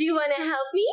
Do you want to help me?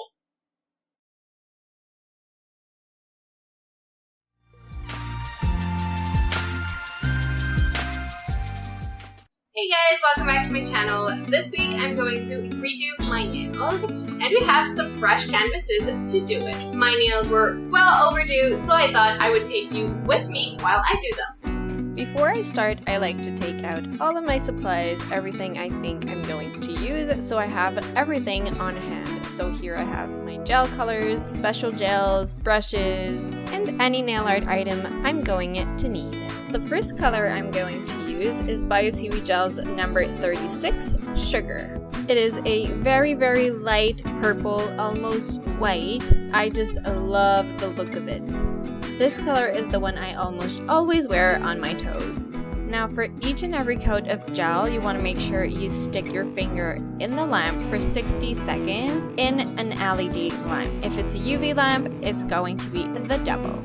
Hey guys, welcome back to my channel. This week I'm going to redo my nails and we have some fresh canvases to do it. My nails were well overdue, so I thought I would take you with me while I do them. Before I start, I like to take out all of my supplies, everything I think I'm going to use, so I have everything on hand. So here I have my gel colors, special gels, brushes, and any nail art item I'm going to need. The first color I'm going to use is Bio Gel's number 36, Sugar. It is a very, very light purple, almost white. I just love the look of it. This color is the one I almost always wear on my toes. Now for each and every coat of gel, you want to make sure you stick your finger in the lamp for 60 seconds in an LED lamp. If it's a UV lamp, it's going to be the double.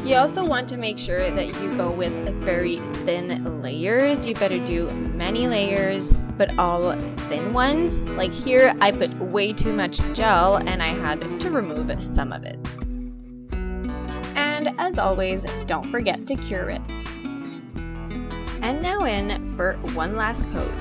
You also want to make sure that you go with very thin layers. You better do many layers, but all thin ones. Like here, I put way too much gel and I had to remove some of it. And as always, don't forget to cure it. And now in for one last coat.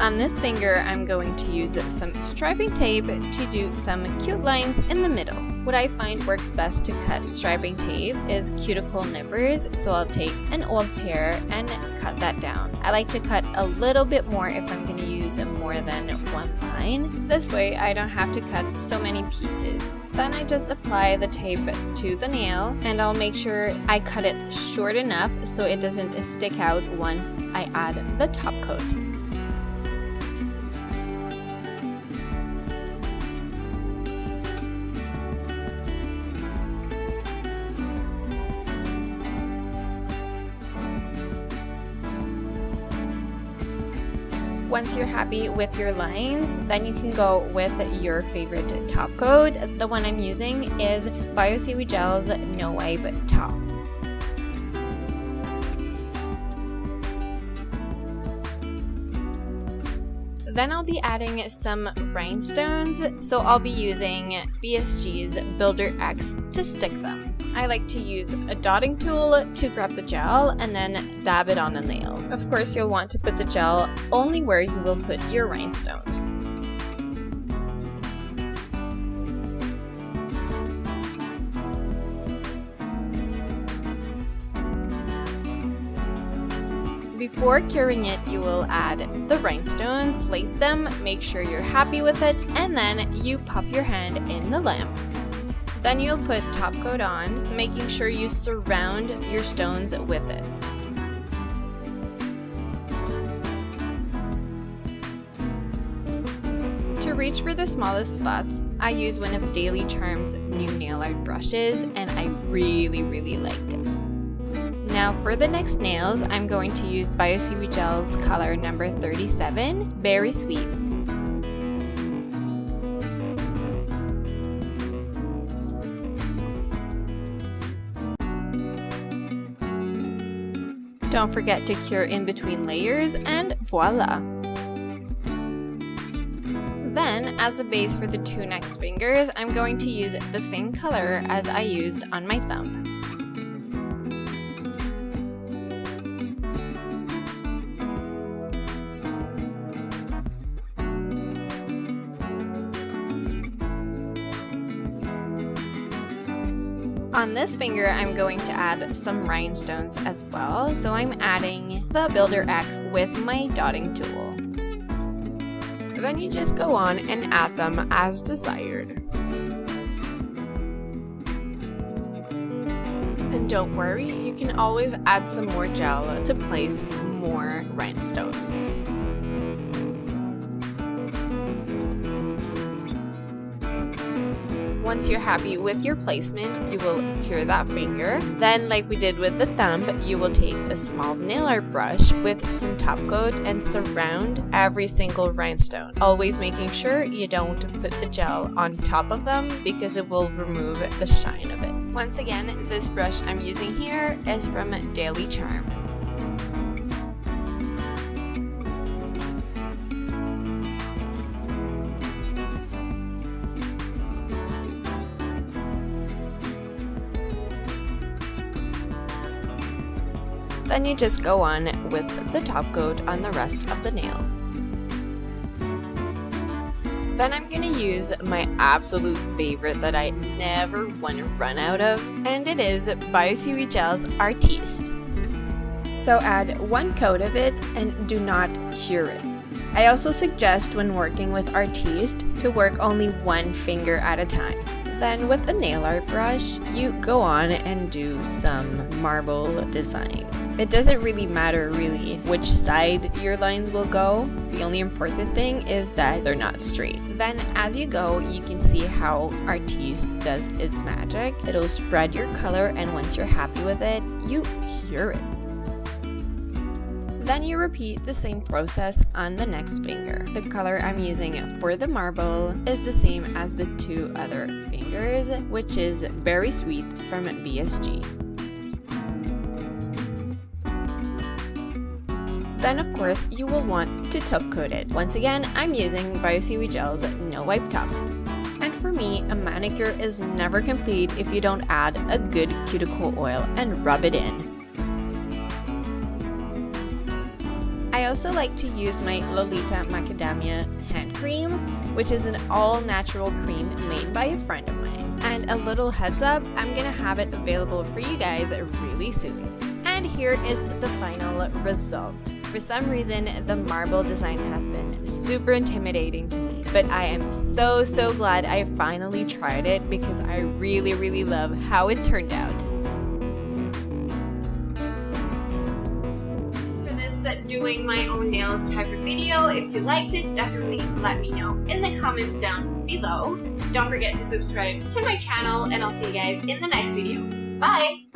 On this finger, I'm going to use some striping tape to do some cute lines in the middle. What I find works best to cut striping tape is cuticle nippers, so I'll take an old pair and cut that down. I like to cut a little bit more if I'm going to use more than one line. This way I don't have to cut so many pieces. Then I just apply the tape to the nail and I'll make sure I cut it short enough so it doesn't stick out once I add the top coat. Once you're happy with your lines, then you can go with your favorite top coat. The one I'm using is Bio Gel's No Wipe Top. Then I'll be adding some rhinestones, so I'll be using BSG's Builder X to stick them. I like to use a dotting tool to grab the gel and then dab it on a nail. Of course, you'll want to put the gel only where you will put your rhinestones. Before curing it, you will add the rhinestones, lace them, make sure you're happy with it, and then you pop your hand in the lamp. Then you'll put top coat on, making sure you surround your stones with it. To reach for the smallest spots, I use one of Daily Charm's new nail art brushes, and I really liked it. Now for the next nails, I'm going to use Bio Gel's color number 37, Berry Sweet. Don't forget to cure in between layers, and voila! Then, as a base for the two next fingers, I'm going to use the same color as I used on my thumb. On this finger, I'm going to add some rhinestones as well, so I'm adding the Builder X with my dotting tool. Then you just go on and add them as desired. And don't worry, you can always add some more gel to place more rhinestones. Once you're happy with your placement, you will cure that finger. Then, like we did with the thumb, you will take a small nail art brush with some top coat and surround every single rhinestone. Always making sure you don't put the gel on top of them because it will remove the shine of it. Once again, this brush I'm using here is from Daily Charm. Then you just go on with the top coat on the rest of the nail. Then I'm gonna use my absolute favorite that I never want to run out of, and it is Bioseaweed Gel's Artiste. So add 1 coat of it and do not cure it. I also suggest when working with Artiste to work only 1 finger at a time. Then with a nail art brush, you go on and do some marble designs. It doesn't really matter which side your lines will go. The only important thing is that they're not straight. Then as you go, you can see how Artiste does its magic. It'll spread your color, and once you're happy with it, you cure it. Then you repeat the same process on the next finger. The color I'm using for the marble is the same as the 2 other fingers, which is Berry Sweet from BSG. Then of course, you will want to top coat it. Once again, I'm using Bioseaweed Gel's No Wipe Top. And for me, a manicure is never complete if you don't add a good cuticle oil and rub it in. I also like to use my Lolita Macadamia hand cream, which is an all-natural cream made by a friend of mine. And a little heads up, I'm gonna have it available for you guys really soon. And here is the final result. For some reason, the marble design has been super intimidating to me, but I am so glad I finally tried it because I really love how it turned out. Doing my own nails type of video. If you liked it, definitely let me know in the comments down below. Don't forget to subscribe to my channel, and I'll see you guys in the next video. Bye!